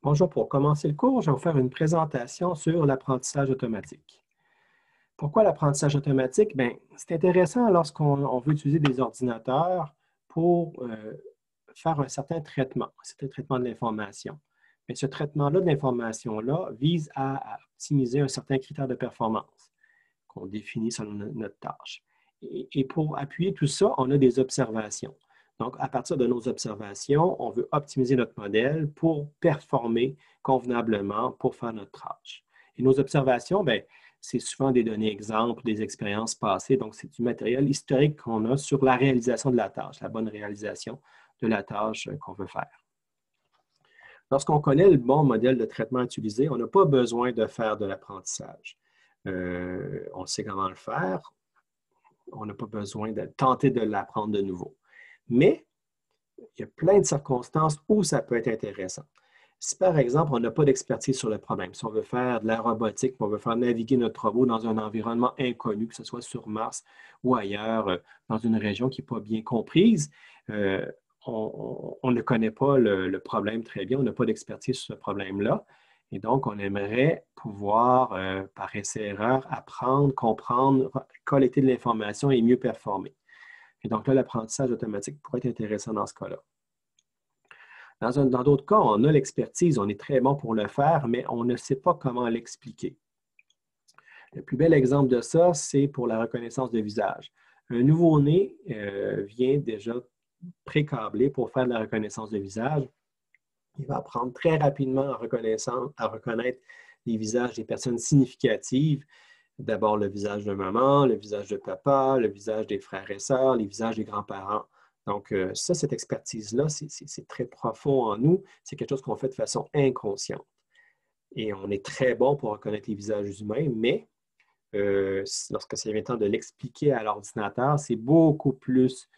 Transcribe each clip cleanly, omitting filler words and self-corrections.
Bonjour, pour commencer le cours, je vais vous faire une présentation sur l'apprentissage automatique. Pourquoi l'apprentissage automatique? Bien, c'est intéressant lorsqu'on veut utiliser des ordinateurs pour faire un certain traitement de l'information. Mais ce traitement-là de l'information-là vise à optimiser un certain critère de performance qu'on définit selon notre tâche. Et pour appuyer tout ça, on a des observations. Donc, à partir de nos observations, on veut optimiser notre modèle pour performer convenablement pour faire notre tâche. Et nos observations, bien, c'est souvent des données exemples, des expériences passées. Donc, c'est du matériel historique qu'on a sur la réalisation de la tâche, la bonne réalisation de la tâche qu'on veut faire. Lorsqu'on connaît le bon modèle de traitement à utiliser, on n'a pas besoin de faire de l'apprentissage. On sait comment le faire. On n'a pas besoin de tenter de l'apprendre de nouveau. Mais il y a plein de circonstances où ça peut être intéressant. Si, par exemple, on n'a pas d'expertise sur le problème, si on veut faire de la robotique, on veut faire naviguer notre robot dans un environnement inconnu, que ce soit sur Mars ou ailleurs, dans une région qui n'est pas bien comprise, on ne connaît pas le problème très bien, on n'a pas d'expertise sur ce problème-là. Et donc, on aimerait pouvoir, par essai-erreur, apprendre, comprendre, collecter de l'information et mieux performer. Et donc là, l'apprentissage automatique pourrait être intéressant dans ce cas-là. Dans d'autres cas, on a l'expertise, on est très bon pour le faire, mais on ne sait pas comment l'expliquer. Le plus bel exemple de ça, c'est pour la reconnaissance de visage. Un nouveau-né vient déjà pré-câblé pour faire de la reconnaissance de visage. Il va apprendre très rapidement à reconnaître les visages des personnes significatives. D'abord le visage de maman, le visage de papa, le visage des frères et sœurs, les visages des grands-parents. Donc, ça, cette expertise-là, c'est très profond en nous. C'est quelque chose qu'on fait de façon inconsciente. Et on est très bon pour reconnaître les visages humains, mais lorsque c'est le temps de l'expliquer à l'ordinateur, c'est beaucoup plus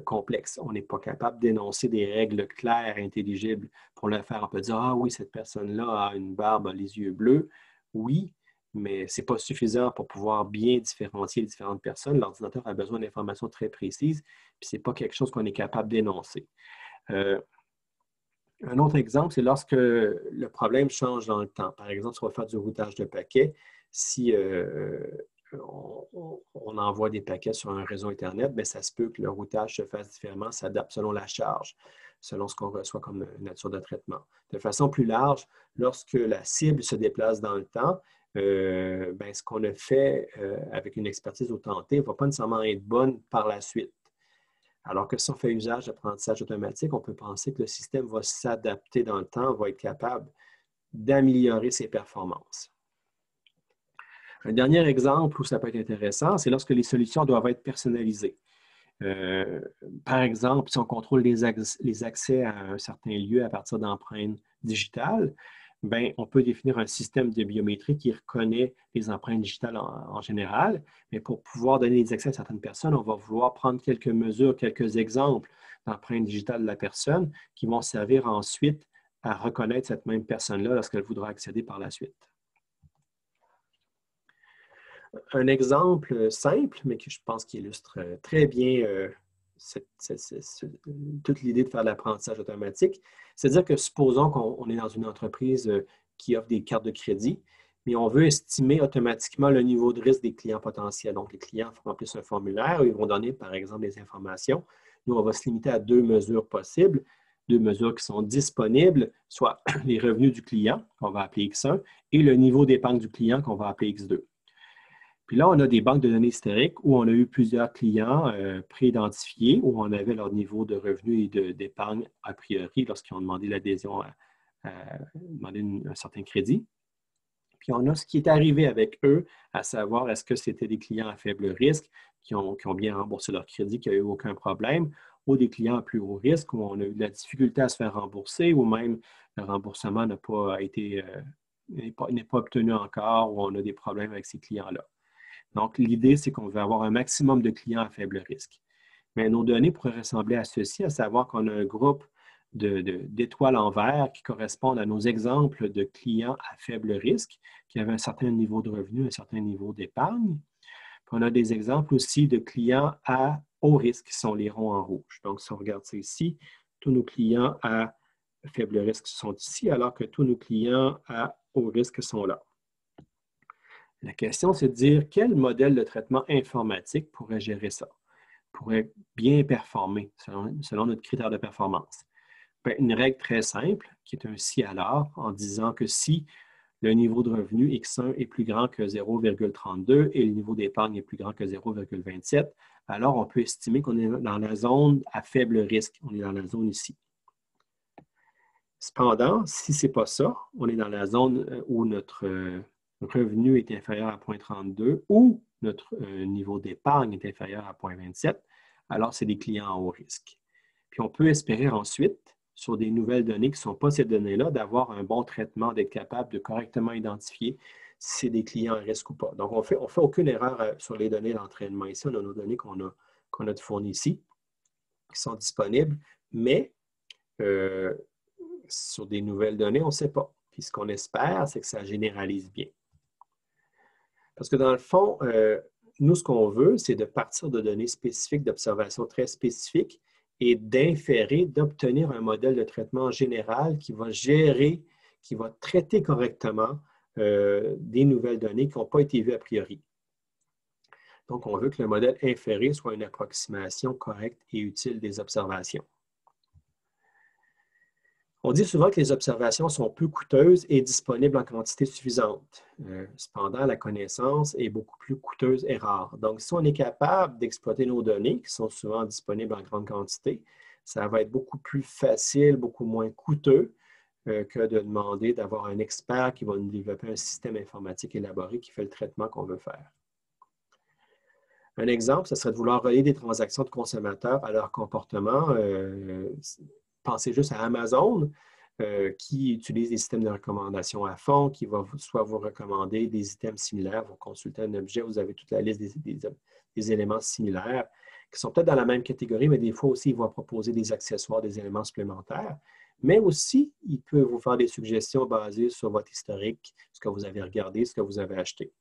complexe. On n'est pas capable d'énoncer des règles claires, intelligibles. Pour le faire, on peut dire, ah oui, cette personne-là a une barbe, a les yeux bleus. Oui, mais ce n'est pas suffisant pour pouvoir bien différencier les différentes personnes. L'ordinateur a besoin d'informations très précises, puis ce n'est pas quelque chose qu'on est capable d'énoncer. Un autre exemple, c'est lorsque le problème change dans le temps. Par exemple, si on va faire du routage de paquets, si on envoie des paquets sur un réseau Internet, bien, ça se peut que le routage se fasse différemment, s'adapte selon la charge, selon ce qu'on reçoit comme nature de traitement. De façon plus large, lorsque la cible se déplace dans le temps, bien, ce qu'on a fait avec une expertise au tenté ne va pas nécessairement être bonne par la suite. Alors que si on fait usage d'apprentissage automatique, on peut penser que le système va s'adapter dans le temps, va être capable d'améliorer ses performances. Un dernier exemple où ça peut être intéressant, c'est lorsque les solutions doivent être personnalisées. Par exemple, si on contrôle les accès à un certain lieu à partir d'empreintes digitales, bien, on peut définir un système de biométrie qui reconnaît les empreintes digitales en général, mais pour pouvoir donner des accès à certaines personnes, on va vouloir prendre quelques mesures, quelques exemples d'empreintes digitales de la personne qui vont servir ensuite à reconnaître cette même personne-là lorsqu'elle voudra accéder par la suite. Un exemple simple, mais que je pense qui illustre très bien toute l'idée de faire de l'apprentissage automatique, c'est-à-dire que supposons qu'on est dans une entreprise qui offre des cartes de crédit, mais on veut estimer automatiquement le niveau de risque des clients potentiels. Donc, les clients remplissent un formulaire, ils vont donner, par exemple, des informations. Nous, on va se limiter à deux mesures possibles, deux mesures qui sont disponibles, soit les revenus du client, qu'on va appeler X1, et le niveau d'épargne du client, qu'on va appeler X2. Puis là, on a des banques de données historiques où on a eu plusieurs clients pré-identifiés, où on avait leur niveau de revenus et d'épargne a priori lorsqu'ils ont demandé l'adhésion demander un certain crédit. Puis on a ce qui est arrivé avec eux, à savoir est-ce que c'était des clients à faible risque qui ont bien remboursé leur crédit, qui n'ont eu aucun problème, ou des clients à plus haut risque où on a eu de la difficulté à se faire rembourser, ou même le remboursement n'a pas été, n'est pas obtenu encore, ou on a des problèmes avec ces clients-là. Donc, l'idée, c'est qu'on veut avoir un maximum de clients à faible risque. Mais nos données pourraient ressembler à ceci, à savoir qu'on a un groupe d'étoiles en vert qui correspondent à nos exemples de clients à faible risque, qui avaient un certain niveau de revenu, un certain niveau d'épargne. Puis on a des exemples aussi de clients à haut risque, qui sont les ronds en rouge. Donc, si on regarde ça ici, tous nos clients à faible risque sont ici, alors que tous nos clients à haut risque sont là. La question, c'est de dire quel modèle de traitement informatique pourrait gérer ça, pourrait bien performer selon notre critère de performance. Bien, une règle très simple, qui est un si alors, en disant que si le niveau de revenu X1 est plus grand que 0,32 et le niveau d'épargne est plus grand que 0,27, alors on peut estimer qu'on est dans la zone à faible risque. On est dans la zone ici. Cependant, si ce n'est pas ça, on est dans la zone où notre revenu est inférieur à 0,32 ou notre niveau d'épargne est inférieur à 0,27, alors c'est des clients à haut risque. Puis on peut espérer ensuite, sur des nouvelles données qui ne sont pas ces données-là, d'avoir un bon traitement, d'être capable de correctement identifier si c'est des clients à risque ou pas. Donc, on fait aucune erreur sur les données d'entraînement. Ici, on a nos données qu'on a fournies ici, qui sont disponibles, mais sur des nouvelles données, on ne sait pas. Puis ce qu'on espère, c'est que ça généralise bien. Parce que dans le fond, nous, ce qu'on veut, c'est de partir de données spécifiques, d'observations très spécifiques et d'inférer, d'obtenir un modèle de traitement général qui va gérer, qui va traiter correctement des nouvelles données qui n'ont pas été vues a priori. Donc, on veut que le modèle inféré soit une approximation correcte et utile des observations. On dit souvent que les observations sont peu coûteuses et disponibles en quantité suffisante. Cependant, la connaissance est beaucoup plus coûteuse et rare. Donc, si on est capable d'exploiter nos données, qui sont souvent disponibles en grande quantité, ça va être beaucoup plus facile, beaucoup moins coûteux que de demander d'avoir un expert qui va nous développer un système informatique élaboré qui fait le traitement qu'on veut faire. Un exemple, ce serait de vouloir relier des transactions de consommateurs à leur comportement. Pensez juste à Amazon, qui utilise des systèmes de recommandation à fond, qui va soit vous recommander des items similaires, vous consultez un objet, vous avez toute la liste des éléments similaires, qui sont peut-être dans la même catégorie, mais des fois aussi, il va proposer des accessoires, des éléments supplémentaires. Mais aussi, il peut vous faire des suggestions basées sur votre historique, ce que vous avez regardé, ce que vous avez acheté.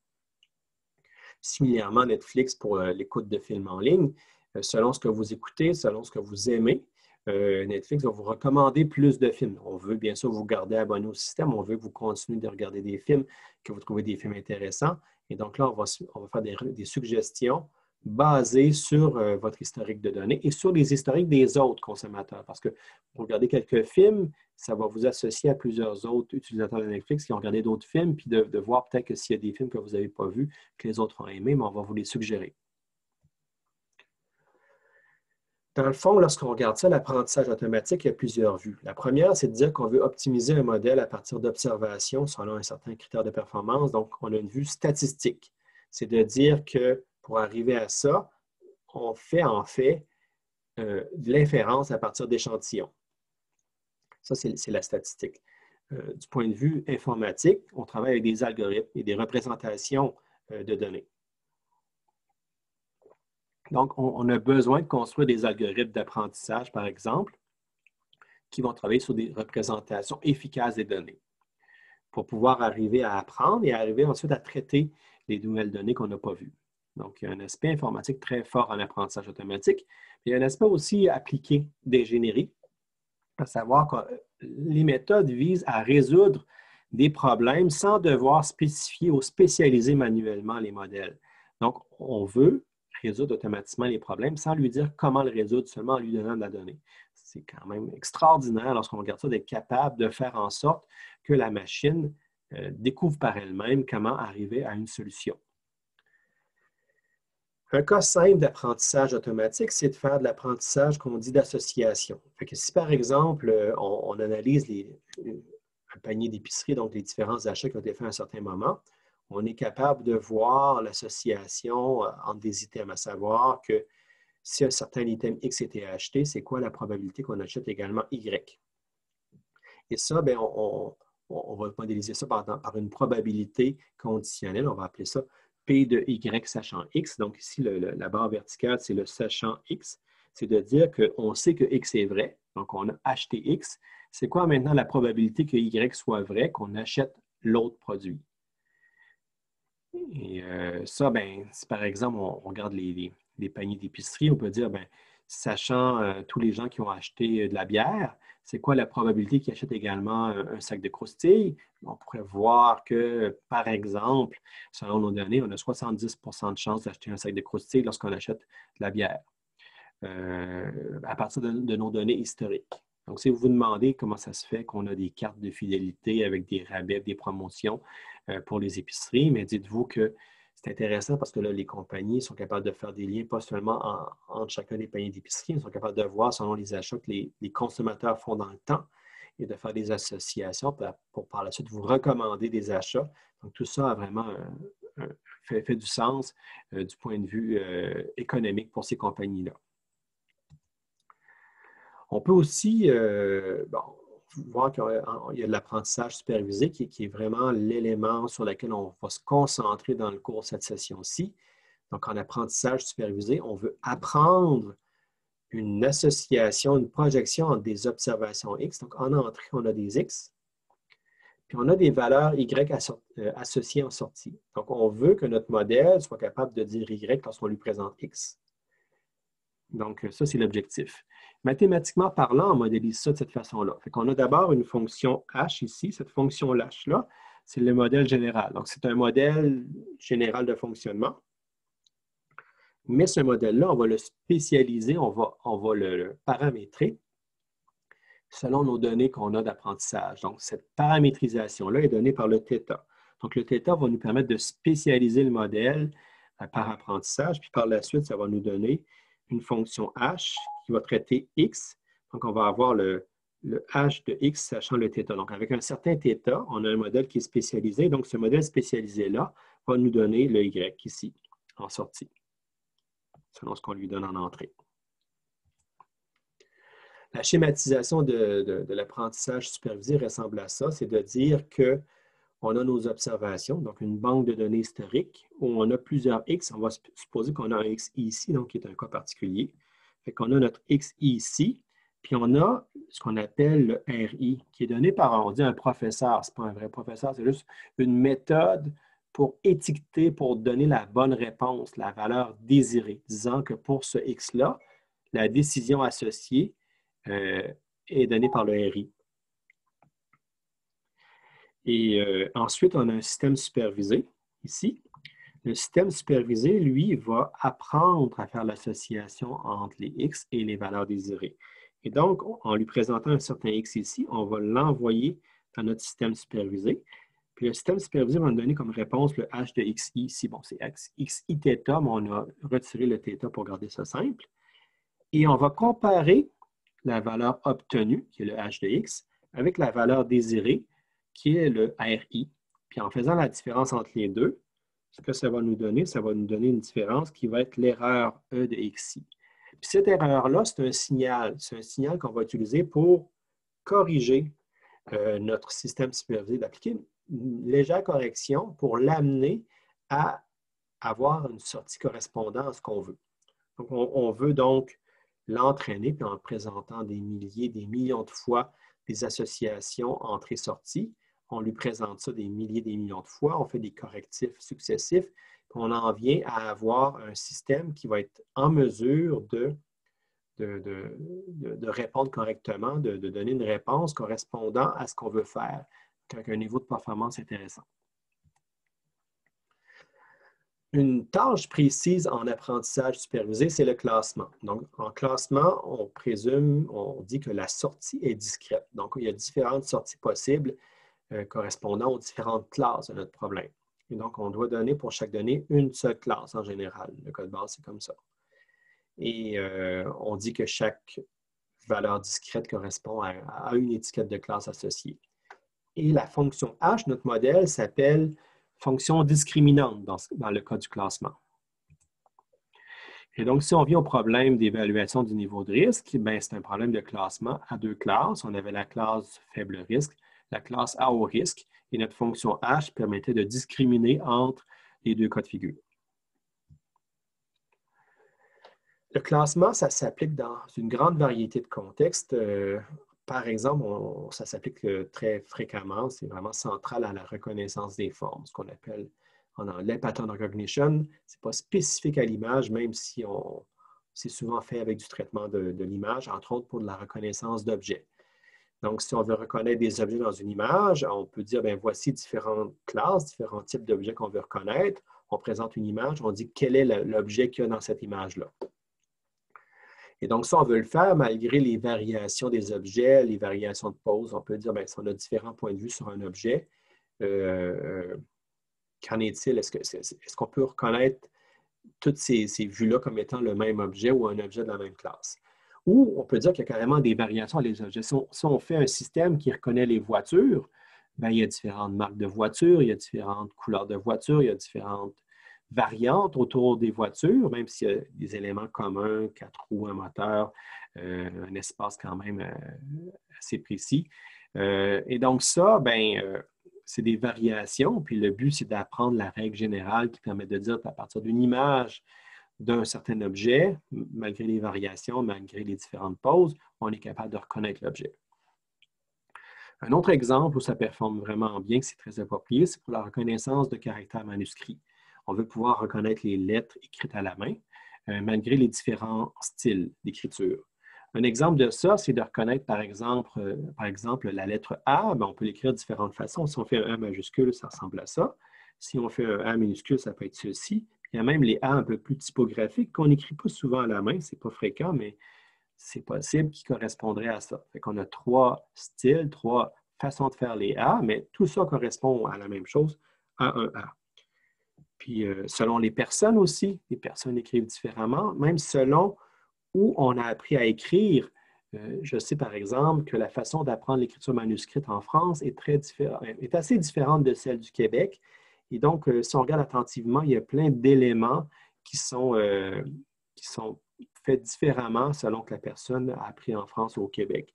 Similairement, Netflix pour l'écoute de films en ligne, selon ce que vous écoutez, selon ce que vous aimez, Netflix va vous recommander plus de films. On veut bien sûr vous garder abonné au système, on veut que vous continuez de regarder des films, que vous trouvez des films intéressants. Et donc là, on va faire des suggestions basées sur votre historique de données et sur les historiques des autres consommateurs. Parce que vous regardez quelques films, ça va vous associer à plusieurs autres utilisateurs de Netflix qui ont regardé d'autres films, puis de voir peut-être que s'il y a des films que vous n'avez pas vus, que les autres ont aimés, mais on va vous les suggérer. Dans le fond, lorsqu'on regarde ça, l'apprentissage automatique, il y a plusieurs vues. La première, c'est de dire qu'on veut optimiser un modèle à partir d'observations selon un certain critère de performance. Donc, on a une vue statistique. C'est de dire que pour arriver à ça, on fait en fait de l'inférence à partir d'échantillons. Ça, c'est la statistique. Du point de vue informatique, on travaille avec des algorithmes et des représentations de données. Donc, on a besoin de construire des algorithmes d'apprentissage, par exemple, qui vont travailler sur des représentations efficaces des données pour pouvoir arriver à apprendre et arriver ensuite à traiter les nouvelles données qu'on n'a pas vues. Donc, il y a un aspect informatique très fort en apprentissage automatique. Il y a un aspect aussi appliqué d'ingénierie, à savoir que les méthodes visent à résoudre des problèmes sans devoir spécifier ou spécialiser manuellement les modèles. Donc, on veut résoudre automatiquement les problèmes sans lui dire comment le résoudre, seulement en lui donnant de la donnée. C'est quand même extraordinaire lorsqu'on regarde ça d'être capable de faire en sorte que la machine découvre par elle-même comment arriver à une solution. Un cas simple d'apprentissage automatique, c'est de faire de l'apprentissage qu'on dit d'association. Si par exemple, on analyse un panier d'épicerie, donc les différents achats qui ont été faits à un certain moment, on est capable de voir l'association entre des items, à savoir que si un certain item X était acheté, c'est quoi la probabilité qu'on achète également Y. Et ça, bien, on va modéliser ça par une probabilité conditionnelle, on va appeler ça P de Y sachant X. Donc ici, la barre verticale, c'est le sachant X. C'est de dire qu'on sait que X est vrai, donc on a acheté X. C'est quoi maintenant la probabilité que Y soit vrai, qu'on achète l'autre produit? Et ça, ben, si par exemple, on regarde les paniers d'épicerie, on peut dire, ben, sachant tous les gens qui ont acheté de la bière, c'est quoi la probabilité qu'ils achètent également un sac de croustilles? On pourrait voir que, par exemple, selon nos données, on a 70 de chances d'acheter un sac de croustilles lorsqu'on achète de la bière, à partir de nos données historiques. Donc, si vous vous demandez comment ça se fait qu'on a des cartes de fidélité avec des rabais, des promotions pour les épiceries, mais dites-vous que c'est intéressant parce que là, les compagnies sont capables de faire des liens, pas seulement entre chacun des paniers d'épicerie, ils sont capables de voir selon les achats que les consommateurs font dans le temps et de faire des associations pour par la suite vous recommander des achats. Donc, tout ça a vraiment fait du sens du point de vue économique pour ces compagnies-là. On peut aussi voir qu'il y a de l'apprentissage supervisé qui est vraiment l'élément sur lequel on va se concentrer dans le cours cette session-ci. Donc, en apprentissage supervisé, on veut apprendre une association, une projection entre des observations X. Donc, en entrée, on a des X, puis on a des valeurs Y associées en sortie. Donc, on veut que notre modèle soit capable de dire Y lorsqu'on lui présente X. Donc, ça, c'est l'objectif. Mathématiquement parlant, on modélise ça de cette façon-là. Fait qu'on a d'abord une fonction H ici. Cette fonction H-là, c'est le modèle général. Donc, c'est un modèle général de fonctionnement. Mais ce modèle-là, on va le spécialiser, on va le paramétrer selon nos données qu'on a d'apprentissage. Donc, cette paramétrisation-là est donnée par le θ. Donc, le θ va nous permettre de spécialiser le modèle par apprentissage, puis par la suite, ça va nous donner une fonction h qui va traiter x. Donc, on va avoir le h de x sachant le θ. Donc, avec un certain θ, on a un modèle qui est spécialisé. Donc, ce modèle spécialisé-là va nous donner le y ici, en sortie, selon ce qu'on lui donne en entrée. La schématisation de l'apprentissage supervisé ressemble à ça, c'est de dire qu'on a nos observations, donc une banque de données historique, où on a plusieurs X. On va supposer qu'on a un X ici, donc qui est un cas particulier. Fait qu'on a notre X ici, puis on a ce qu'on appelle le RI, qui est donné par, on dit, un professeur. Ce n'est pas un vrai professeur, c'est juste une méthode pour étiqueter, pour donner la bonne réponse, la valeur désirée, disant que pour ce X-là, la décision associée est donnée par le RI. Et ensuite, on a un système supervisé ici. Le système supervisé, lui, va apprendre à faire l'association entre les X et les valeurs désirées. Et donc, en lui présentant un certain X ici, on va l'envoyer dans notre système supervisé. Puis le système supervisé va nous donner comme réponse le H de XI ici. Bon, c'est XI θ, mais on a retiré le θ pour garder ça simple. Et on va comparer la valeur obtenue, qui est le H de X, avec la valeur désirée, qui est le RI. Puis en faisant la différence entre les deux, ce que ça va nous donner une différence qui va être l'erreur E de XI. Puis cette erreur-là, c'est un signal. C'est un signal qu'on va utiliser pour corriger notre système supervisé, d'appliquer une légère correction pour l'amener à avoir une sortie correspondant à ce qu'on veut. Donc, on veut donc l'entraîner, puis en présentant des milliers, des millions de fois des associations entrée-sortie. On lui présente ça des milliers, des millions de fois. On fait des correctifs successifs. Puis on en vient à avoir un système qui va être en mesure de répondre correctement, de donner une réponse correspondant à ce qu'on veut faire, avec un niveau de performance intéressant. Une tâche précise en apprentissage supervisé, c'est le classement. Donc, en classement, on dit que la sortie est discrète. Donc, il y a différentes sorties possibles correspondant aux différentes classes de notre problème. Et donc, on doit donner pour chaque donnée une seule classe en général. Le code base, c'est comme ça. Et on dit que chaque valeur discrète correspond à une étiquette de classe associée. Et la fonction H, notre modèle, s'appelle fonction discriminante dans le cas du classement. Et donc, si on vient au problème d'évaluation du niveau de risque, c'est un problème de classement à deux classes. On avait la classe faible risque, la classe à haut risque, et notre fonction H permettait de discriminer entre les deux cas de figure. Le classement, ça s'applique dans une grande variété de contextes. Par exemple, ça s'applique très fréquemment, c'est vraiment central à la reconnaissance des formes, ce qu'on appelle en anglais pattern recognition. Ce n'est pas spécifique à l'image, même si c'est souvent fait avec du traitement de l'image, entre autres pour de la reconnaissance d'objets. Donc, si on veut reconnaître des objets dans une image, on peut dire, bien, voici différentes classes, différents types d'objets qu'on veut reconnaître. On présente une image, on dit quel est l'objet qu'il y a dans cette image-là. Et donc, ça, on veut le faire malgré les variations des objets, les variations de pose. On peut dire, bien, si on a différents points de vue sur un objet, qu'en est-il? Est-ce qu'on peut reconnaître toutes ces vues-là comme étant le même objet ou un objet de la même classe? Ou on peut dire qu'il y a carrément des variations à les objets. Si on fait un système qui reconnaît les voitures, bien, il y a différentes marques de voitures, il y a différentes couleurs de voitures, il y a différentes variantes autour des voitures, même s'il y a des éléments communs, 4 roues, un moteur, un espace quand même assez précis. Et donc ça, bien, c'est des variations, puis le but, c'est d'apprendre la règle générale qui permet de dire qu'à partir d'une image d'un certain objet, malgré les variations, malgré les différentes poses, on est capable de reconnaître l'objet. Un autre exemple où ça performe vraiment bien, que c'est très approprié, c'est pour la reconnaissance de caractères manuscrits. On veut pouvoir reconnaître les lettres écrites à la main, malgré les différents styles d'écriture. Un exemple de ça, c'est de reconnaître, par exemple la lettre A, bien, on peut l'écrire de différentes façons. Si on fait un A majuscule, ça ressemble à ça. Si on fait un A minuscule, ça peut être ceci. Il y a même les A un peu plus typographiques qu'on n'écrit pas souvent à la main, ce n'est pas fréquent, mais c'est possible qui correspondraient à ça. Fait qu'on a 3 styles, 3 façons de faire les A, mais tout ça correspond à la même chose, à un A. Puis, selon les personnes aussi, les personnes écrivent différemment, même selon où on a appris à écrire. Je sais par exemple que la façon d'apprendre l'écriture manuscrite en France est assez différente de celle du Québec. Et donc, si on regarde attentivement, il y a plein d'éléments qui sont faits différemment selon que la personne a appris en France ou au Québec.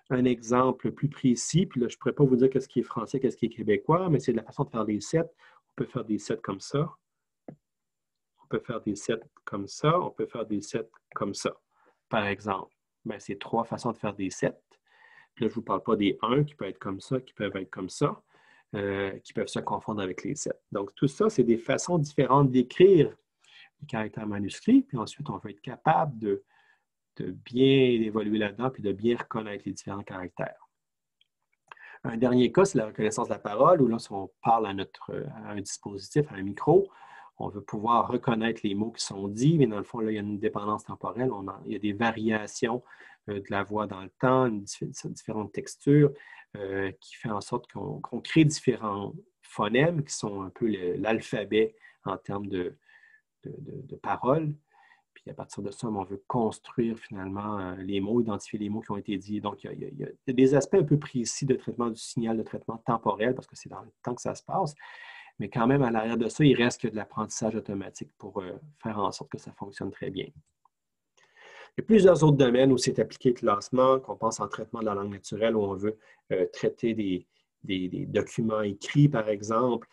Un exemple plus précis, puis là, je ne pourrais pas vous dire qu'est-ce qui est français, qu'est-ce qui est québécois, mais c'est de la façon de faire des sets. On peut faire des sets comme ça. On peut faire des sets comme ça. On peut faire des sets comme ça. Par exemple, ben, c'est 3 façons de faire des sets. Puis là, je ne vous parle pas des 1 qui peuvent être comme ça, qui peuvent être comme ça, qui peuvent se confondre avec les sets. Donc, tout ça, c'est des façons différentes d'écrire les caractères manuscrits. Puis ensuite, on va être capable de bien évoluer là-dedans puis de bien reconnaître les différents caractères. Un dernier cas, c'est la reconnaissance de la parole, où là, si on parle à un dispositif, à un micro, on veut pouvoir reconnaître les mots qui sont dits, mais dans le fond, là, il y a une dépendance temporelle, il y a des variations de la voix dans le temps, différentes textures, qui fait en sorte qu'on crée différents phonèmes qui sont un peu l'alphabet en termes de paroles. Puis à partir de ça, on veut construire finalement les mots, identifier les mots qui ont été dits. Donc, il y a des aspects un peu précis de traitement du signal, de traitement temporel, parce que c'est dans le temps que ça se passe. Mais quand même, à l'arrière de ça, il reste que de l'apprentissage automatique pour faire en sorte que ça fonctionne très bien. Il y a plusieurs autres domaines où c'est appliqué le classement, qu'on pense en traitement de la langue naturelle, où on veut traiter des documents écrits, par exemple,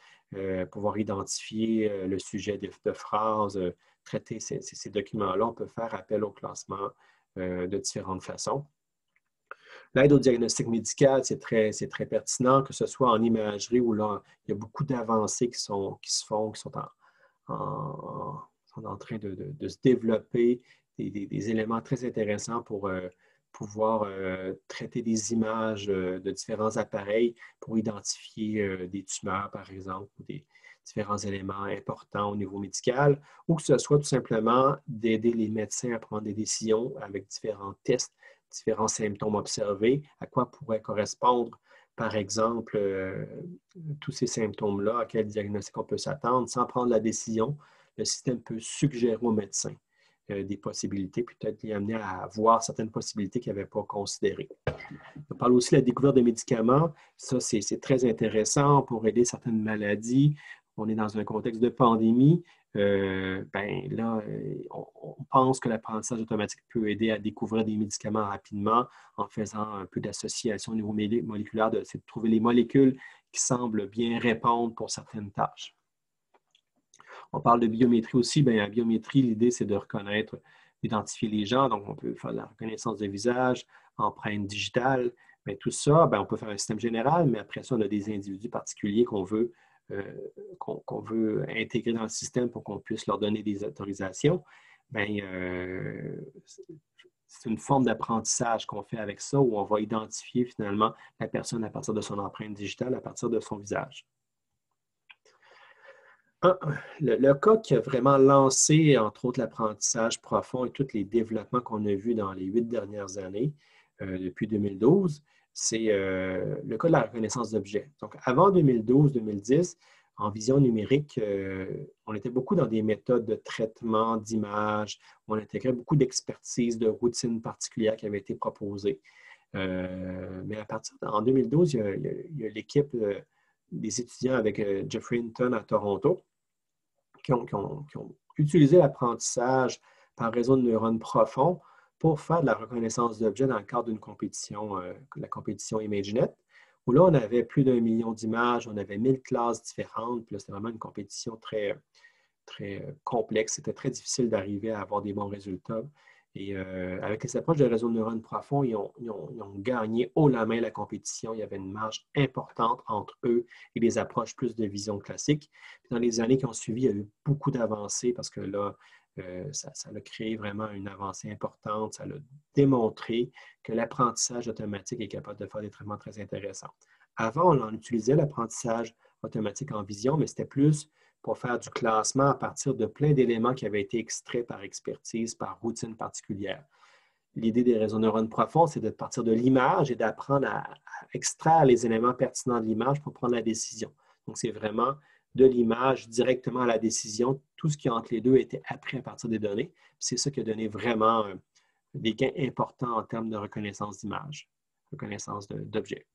pouvoir identifier le sujet de phrases, traiter ces documents-là. On peut faire appel au classement de différentes façons. L'aide au diagnostic médical, c'est très pertinent, que ce soit en imagerie où là, il y a beaucoup d'avancées qui se font, qui sont en train de se développer, des éléments très intéressants pour pouvoir traiter des images de différents appareils pour identifier des tumeurs, par exemple, ou des différents éléments importants au niveau médical, ou que ce soit tout simplement d'aider les médecins à prendre des décisions avec différents tests, différents symptômes observés, à quoi pourrait correspondre, par exemple, tous ces symptômes-là, à quel diagnostic on peut s'attendre. Sans prendre la décision, le système peut suggérer au médecin des possibilités, puis peut-être les amener à voir certaines possibilités qu'il n'avait pas considérées. On parle aussi de la découverte de médicaments. Ça, c'est très intéressant pour aider certaines maladies. On est dans un contexte de pandémie. On pense que l'apprentissage automatique peut aider à découvrir des médicaments rapidement en faisant un peu d'association au niveau moléculaire, de trouver les molécules qui semblent bien répondre pour certaines tâches. On parle de biométrie aussi. Bien, la biométrie, l'idée, c'est de reconnaître, d'identifier les gens. Donc, on peut faire de la reconnaissance de visage, empreinte digitale. Bien, tout ça, bien, on peut faire un système général, mais après ça, on a des individus particuliers qu'on veut intégrer dans le système pour qu'on puisse leur donner des autorisations. bien, c'est une forme d'apprentissage qu'on fait avec ça, où on va identifier finalement la personne à partir de son empreinte digitale, à partir de son visage. Le cas qui a vraiment lancé, entre autres, l'apprentissage profond et tous les développements qu'on a vus dans les 8 dernières années, depuis 2012, c'est le cas de la reconnaissance d'objets. Donc, avant 2012-2010, en vision numérique, on était beaucoup dans des méthodes de traitement d'images, où on intégrait beaucoup d'expertise, de routines particulières qui avaient été proposées. Mais à partir en 2012, il y a l'équipe des étudiants avec Jeffrey Hinton à Toronto qui ont utilisé l'apprentissage par réseau de neurones profonds pour faire de la reconnaissance d'objets dans le cadre d'une compétition, la compétition ImageNet, où là, on avait plus d'1 million d'images, on avait 1000 classes différentes, puis là, c'était vraiment une compétition très, très complexe. C'était très difficile d'arriver à avoir des bons résultats. Et avec les approches de réseau de neurones profonds, ils ont gagné haut la main la compétition. Il y avait une marge importante entre eux et les approches plus de vision classique. Puis dans les années qui ont suivi, il y a eu beaucoup d'avancées parce que là, ça a créé vraiment une avancée importante. Ça a démontré que l'apprentissage automatique est capable de faire des traitements très intéressants. Avant, on en utilisait l'apprentissage automatique en vision, mais c'était plus pour faire du classement à partir de plein d'éléments qui avaient été extraits par expertise, par routine particulière. L'idée des réseaux neurones profonds, c'est de partir de l'image et d'apprendre à extraire les éléments pertinents de l'image pour prendre la décision. Donc, c'est vraiment de l'image directement à la décision. Tout ce qui est entre les deux a été appris à partir des données. C'est ça qui a donné vraiment des gains importants en termes de reconnaissance d'image, reconnaissance d'objets.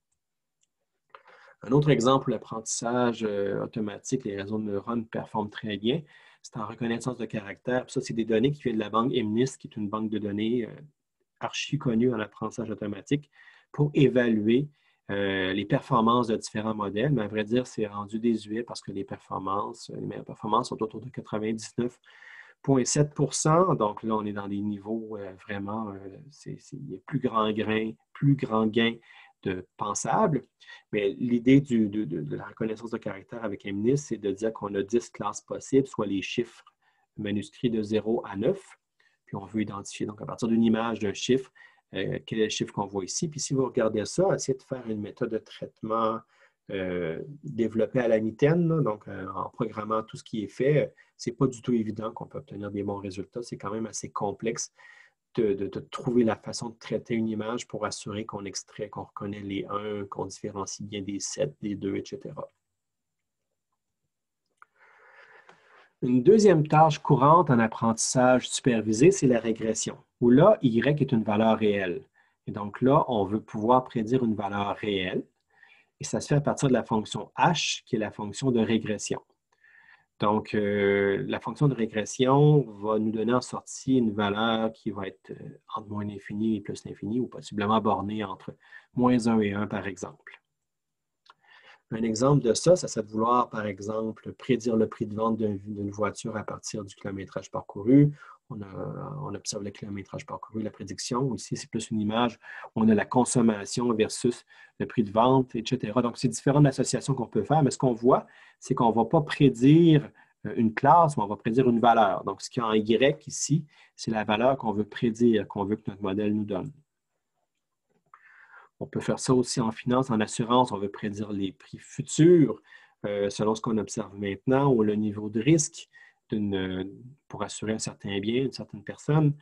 Un autre exemple où l'apprentissage automatique, les réseaux de neurones performent très bien, c'est en reconnaissance de caractère. Puis ça, c'est des données qui viennent de la banque MNIST, qui est une banque de données archi connue en apprentissage automatique, pour évaluer les performances de différents modèles. Mais à vrai dire, c'est rendu désuet parce que les meilleures performances sont autour de 99,7 %. Donc là, on est dans des niveaux vraiment, il y a plus grand gain de pensable. Mais l'idée de la reconnaissance de caractère avec MNIST, c'est de dire qu'on a 10 classes possibles, soit les chiffres manuscrits de 0 à 9. Puis on veut identifier, donc à partir d'une image, d'un chiffre, quel est le chiffre qu'on voit ici. Puis si vous regardez ça, essayez de faire une méthode de traitement développée à la mitaine, donc en programmant tout ce qui est fait, ce n'est pas du tout évident qu'on peut obtenir des bons résultats. C'est quand même assez complexe de trouver la façon de traiter une image pour assurer qu'on extrait, qu'on reconnaît les 1, qu'on différencie bien des 7, des 2, etc. Une deuxième tâche courante en apprentissage supervisé, c'est la régression, où là, Y est une valeur réelle. Et donc là, on veut pouvoir prédire une valeur réelle, et ça se fait à partir de la fonction H, qui est la fonction de régression. Donc, la fonction de régression va nous donner en sortie une valeur qui va être entre moins l'infini et plus l'infini, ou possiblement bornée entre moins 1 et 1, par exemple. Un exemple de ça, ça serait de vouloir, par exemple, prédire le prix de vente d'une voiture à partir du kilométrage parcouru. On observe le kilométrage parcouru, la prédiction. Ici, c'est plus une image où on a la consommation versus le prix de vente, etc. Donc, c'est différentes associations qu'on peut faire, mais ce qu'on voit, c'est qu'on ne va pas prédire une classe, mais on va prédire une valeur. Donc, ce qui est en Y ici, c'est la valeur qu'on veut prédire, qu'on veut que notre modèle nous donne. On peut faire ça aussi en finance, en assurance. On veut prédire les prix futurs selon ce qu'on observe maintenant ou le niveau de risque pour assurer un certain bien, une certaine personne.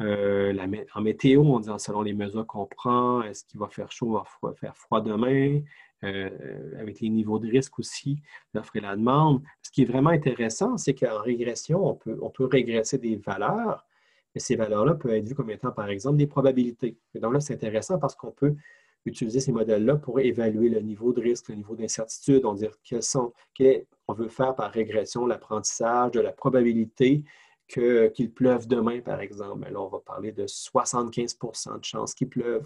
En météo, on dit selon les mesures qu'on prend, est-ce qu'il va faire chaud, va faire froid demain, avec les niveaux de risque aussi, l'offre et la demande. Ce qui est vraiment intéressant, c'est qu'en régression, on peut régresser des valeurs, mais ces valeurs-là peuvent être vues comme étant, par exemple, des probabilités. Et donc là, c'est intéressant parce qu'on peut utiliser ces modèles-là pour évaluer le niveau de risque, le niveau d'incertitude. On veut faire par régression l'apprentissage de la probabilité qu'il pleuve demain, par exemple. Là, on va parler de 75 % de chances qu'il pleuve,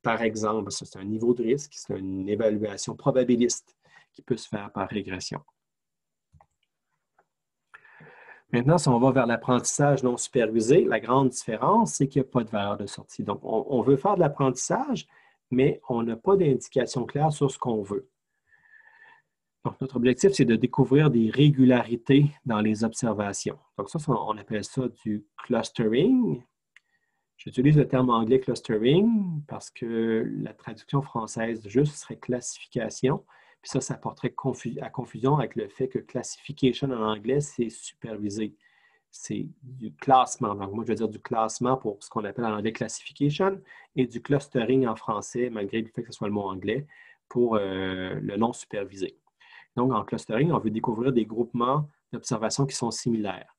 par exemple. C'est un niveau de risque, c'est une évaluation probabiliste qui peut se faire par régression. Maintenant, si on va vers l'apprentissage non supervisé, la grande différence, c'est qu'il n'y a pas de valeur de sortie. Donc, on veut faire de l'apprentissage, mais on n'a pas d'indication claire sur ce qu'on veut. Donc, notre objectif, c'est de découvrir des régularités dans les observations. Donc, ça, on appelle ça du clustering. J'utilise le terme anglais clustering parce que la traduction française juste serait classification. Puis ça porterait à confusion avec le fait que classification en anglais, c'est supervisé. C'est du classement. Donc, moi, je vais dire du classement pour ce qu'on appelle en anglais classification et du clustering en français, malgré le fait que ce soit le mot anglais, pour le non supervisé. Donc, en clustering, on veut découvrir des groupements d'observations qui sont similaires.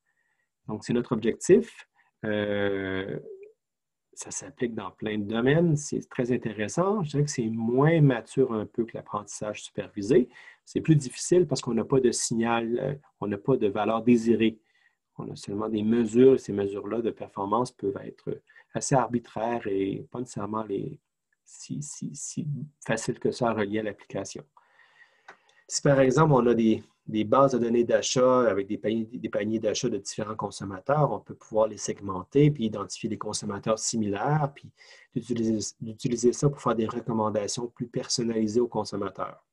Donc, c'est notre objectif. Ça s'applique dans plein de domaines. C'est très intéressant. Je dirais que c'est moins mature un peu que l'apprentissage supervisé. C'est plus difficile parce qu'on n'a pas de signal, on n'a pas de valeur désirée. On a seulement des mesures et ces mesures-là de performance peuvent être assez arbitraires et pas nécessairement si faciles que ça à relier à l'application. Si par exemple, on a des bases de données d'achat avec des paniers d'achat de différents consommateurs, on peut pouvoir les segmenter puis identifier des consommateurs similaires puis d'utiliser ça pour faire des recommandations plus personnalisées aux consommateurs.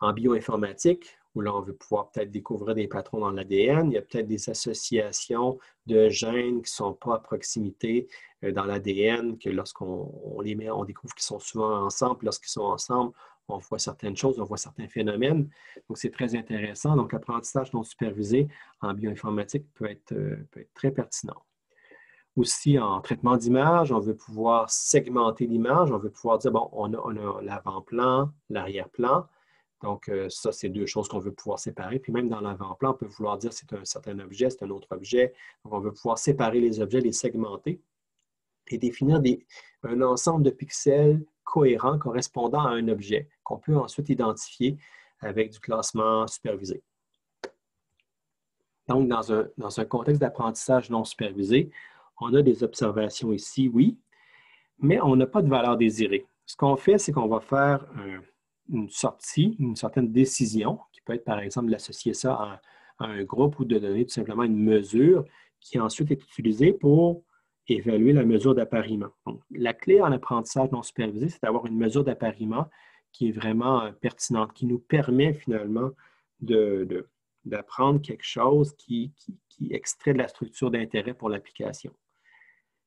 En bioinformatique, où là, on veut pouvoir peut-être découvrir des patrons dans l'ADN, il y a peut-être des associations de gènes qui ne sont pas à proximité dans l'ADN, que lorsqu'on les met, on découvre qu'ils sont souvent ensemble. Lorsqu'ils sont ensemble, on voit certaines choses, on voit certains phénomènes. Donc, c'est très intéressant. Donc, l'apprentissage non supervisé en bioinformatique peut être très pertinent. Aussi, en traitement d'image, on veut pouvoir segmenter l'image. On veut pouvoir dire, bon, on a l'avant-plan, l'arrière-plan. Donc, ça, c'est deux choses qu'on veut pouvoir séparer. Puis même dans l'avant-plan, on peut vouloir dire c'est un certain objet, c'est un autre objet. Donc, on veut pouvoir séparer les objets, les segmenter et définir un ensemble de pixels cohérents correspondant à un objet qu'on peut ensuite identifier avec du classement supervisé. Donc, dans un contexte d'apprentissage non supervisé, on a des observations ici, oui, mais on n'a pas de valeur désirée. Ce qu'on fait, c'est qu'on va faire une sortie, une certaine décision, qui peut être par exemple d'associer ça à un groupe ou de donner tout simplement une mesure qui ensuite est utilisée pour évaluer la mesure d'appariement. Donc, la clé en apprentissage non supervisé, c'est d'avoir une mesure d'appariement qui est vraiment pertinente, qui nous permet finalement d'apprendre quelque chose qui extrait de la structure d'intérêt pour l'application.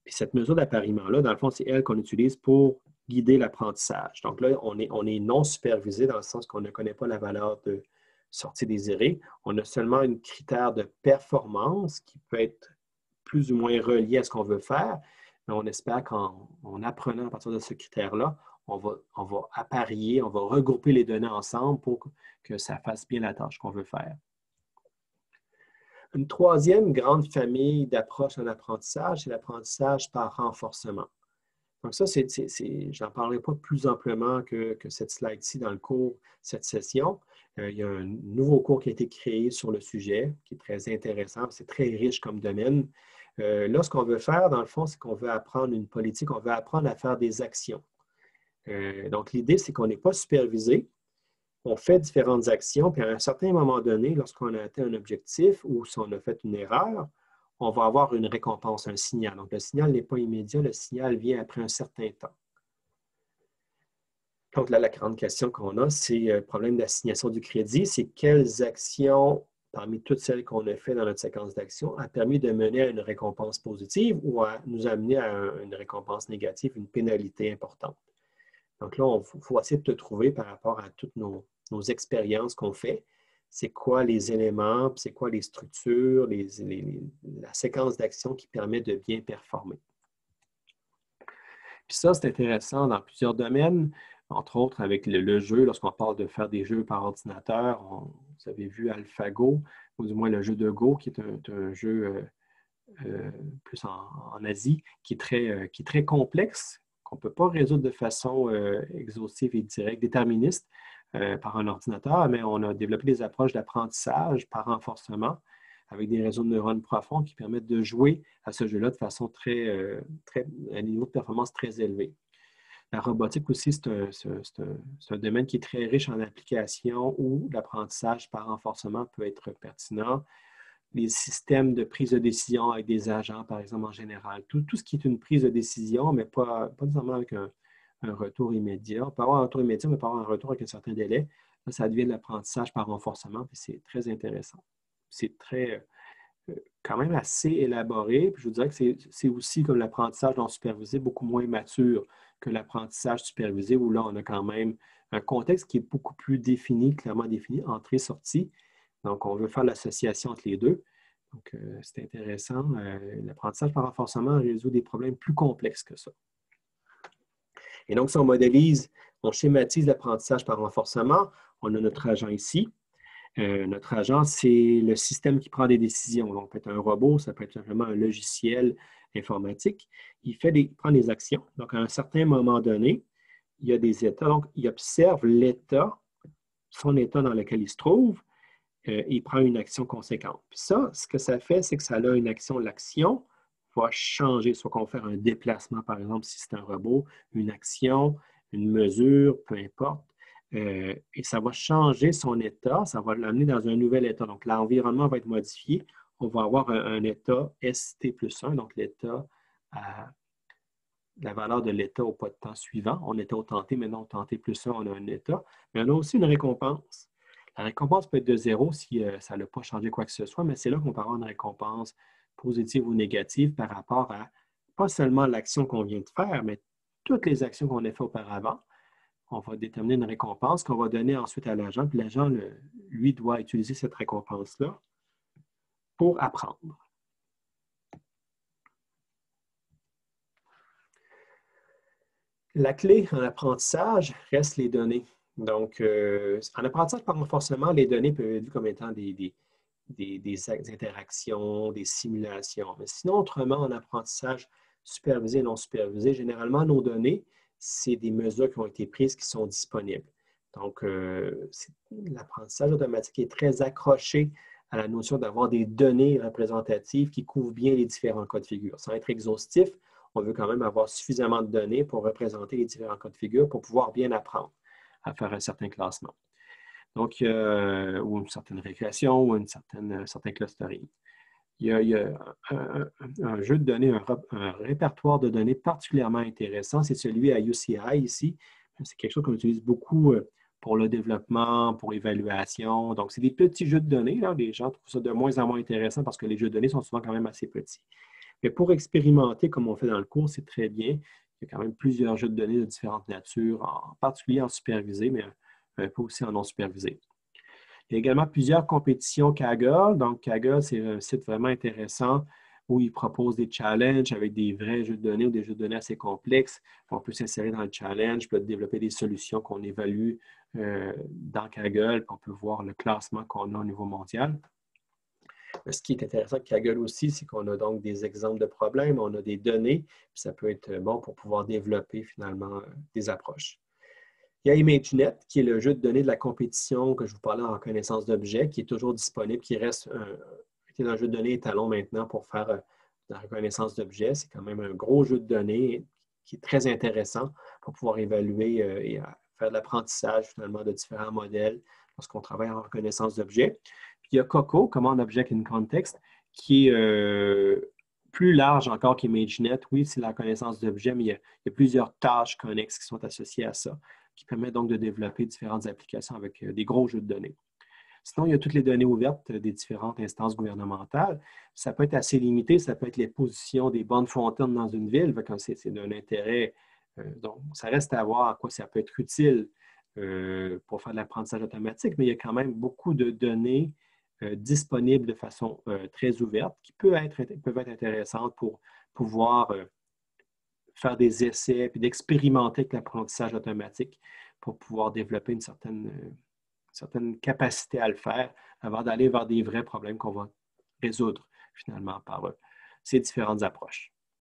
Puis cette mesure d'appariement-là, dans le fond, c'est elle qu'on utilise pour guider l'apprentissage. Donc là, on est non supervisé dans le sens qu'on ne connaît pas la valeur de sortie désirée. On a seulement un critère de performance qui peut être plus ou moins relié à ce qu'on veut faire, mais on espère qu'en apprenant à partir de ce critère-là, on va apparier, on va regrouper les données ensemble pour que ça fasse bien la tâche qu'on veut faire. Une troisième grande famille d'approches en apprentissage, c'est l'apprentissage par renforcement. Donc ça, je n'en parlerai pas plus amplement que cette slide-ci dans le cours, cette session. Il y a un nouveau cours qui a été créé sur le sujet, qui est très intéressant, c'est très riche comme domaine. Là, ce qu'on veut faire, dans le fond, c'est qu'on veut apprendre une politique, on veut apprendre à faire des actions. Donc l'idée, c'est qu'on n'est pas supervisé, on fait différentes actions, puis à un certain moment donné, lorsqu'on a atteint un objectif ou si on a fait une erreur, on va avoir une récompense, un signal. Donc, le signal n'est pas immédiat, le signal vient après un certain temps. Donc, là, la grande question qu'on a, c'est le problème d'assignation du crédit. C'est quelles actions, parmi toutes celles qu'on a faites dans notre séquence d'actions, a permis de mener à une récompense positive ou à nous amener à une récompense négative, une pénalité importante. Donc là, il faut essayer de te trouver par rapport à toutes nos expériences qu'on fait. C'est quoi les éléments, c'est quoi les structures, la séquence d'actions qui permet de bien performer. Puis ça, c'est intéressant dans plusieurs domaines, entre autres avec le jeu, lorsqu'on parle de faire des jeux par ordinateur. Vous avez vu AlphaGo, ou du moins le jeu de Go, qui est un jeu plus en Asie, qui est très complexe, qu'on ne peut pas résoudre de façon exhaustive et directe, déterministe par un ordinateur, mais on a développé des approches d'apprentissage par renforcement avec des réseaux de neurones profonds qui permettent de jouer à ce jeu-là de façon à un niveau de performance très élevé. La robotique aussi, c'est un domaine qui est très riche en applications où l'apprentissage par renforcement peut être pertinent. Les systèmes de prise de décision avec des agents, par exemple, en général. Tout ce qui est une prise de décision, mais pas nécessairement avec un retour immédiat. On peut avoir un retour immédiat, mais pas avoir un retour avec un certain délai. Là, ça devient de l'apprentissage par renforcement, puis c'est très intéressant. C'est quand même assez élaboré. Puis je vous dirais que c'est aussi comme l'apprentissage non supervisé, beaucoup moins mature que l'apprentissage supervisé, où là, on a quand même un contexte qui est beaucoup plus défini, clairement défini, entrée-sortie. Donc, on veut faire l'association entre les deux. Donc, c'est intéressant. L'apprentissage par renforcement résout des problèmes plus complexes que ça. Et donc, si on modélise, on schématise l'apprentissage par renforcement, on a notre agent ici. Notre agent, c'est le système qui prend des décisions. Donc, ça peut être un robot, ça peut être simplement un logiciel informatique. Il prend des actions. Donc, à un certain moment donné, il y a des états. Donc, il observe l'état, son état dans lequel il se trouve, et il prend une action conséquente. Puis ça, ce que ça fait, c'est que ça a une action. L'action va changer, soit qu'on va faire un déplacement, par exemple, si c'est un robot, une action, une mesure, peu importe. Et ça va changer son état, ça va l'amener dans un nouvel état. Donc, l'environnement va être modifié. On va avoir un état ST plus 1, donc l'état la valeur de l'état au pas de temps suivant. On était au tenté, maintenant au tenté plus 1, on a un état. Mais on a aussi une récompense. La récompense peut être de 0 si ça n'a pas changé quoi que ce soit, mais c'est là qu'on peut avoir une récompense positive ou négative par rapport à pas seulement l'action qu'on vient de faire, mais toutes les actions qu'on a faites auparavant. On va déterminer une récompense qu'on va donner ensuite à l'agent, puis l'agent, lui, doit utiliser cette récompense-là pour apprendre. La clé en apprentissage reste les données. Donc, en apprentissage par renforcement, les données peuvent être vues comme étant des interactions, des simulations. Mais sinon, autrement, en apprentissage supervisé et non supervisé, généralement, nos données, c'est des mesures qui ont été prises qui sont disponibles. Donc, l'apprentissage automatique est très accroché à la notion d'avoir des données représentatives qui couvrent bien les différents cas de figure. Sans être exhaustif, on veut quand même avoir suffisamment de données pour représenter les différents cas de figure pour pouvoir bien apprendre à faire un certain classement. Donc, ou une certaine régression ou un certain clustering. Il y a un jeu de données, un répertoire de données particulièrement intéressant. C'est celui à UCI ici. C'est quelque chose qu'on utilise beaucoup pour le développement, pour l'évaluation. Donc, c'est des petits jeux de données. Là. Les gens trouvent ça de moins en moins intéressant parce que les jeux de données sont souvent quand même assez petits. Mais pour expérimenter, comme on fait dans le cours, c'est très bien. Il y a quand même plusieurs jeux de données de différentes natures, en particulier en supervisé, mais un peu aussi en non supervisé. Il y a également plusieurs compétitions Kaggle. Donc, Kaggle, c'est un site vraiment intéressant où il propose des challenges avec des vrais jeux de données ou des jeux de données assez complexes. On peut s'insérer dans le challenge, peut développer des solutions qu'on évalue dans Kaggle, puis on peut voir le classement qu'on a au niveau mondial. Ce qui est intéressant avec Kaggle aussi, c'est qu'on a donc des exemples de problèmes, on a des données, puis ça peut être bon pour pouvoir développer finalement des approches. Il y a ImageNet, qui est le jeu de données de la compétition que je vous parlais en connaissance d'objets, qui est toujours disponible, qui reste un jeu de données étalon maintenant pour faire la reconnaissance d'objets. C'est quand même un gros jeu de données qui est très intéressant pour pouvoir évaluer et faire de l'apprentissage finalement de différents modèles lorsqu'on travaille en reconnaissance d'objets. Puis il y a Coco, Command Object in Context, qui est plus large encore qu'ImageNet. Oui, c'est la reconnaissance d'objets, mais il y a plusieurs tâches connexes qui sont associées à ça, qui permet donc de développer différentes applications avec des gros jeux de données. Sinon, il y a toutes les données ouvertes des différentes instances gouvernementales. Ça peut être assez limité, ça peut être les positions des bandes fontaines dans une ville, quand c'est d'un intérêt. Donc, ça reste à voir à quoi ça peut être utile pour faire de l'apprentissage automatique, mais il y a quand même beaucoup de données disponibles de façon très ouverte qui peuvent être intéressantes pour pouvoir faire des essais puis d'expérimenter avec l'apprentissage automatique pour pouvoir développer une certaine capacité à le faire avant d'aller vers des vrais problèmes qu'on va résoudre finalement par ces différentes approches.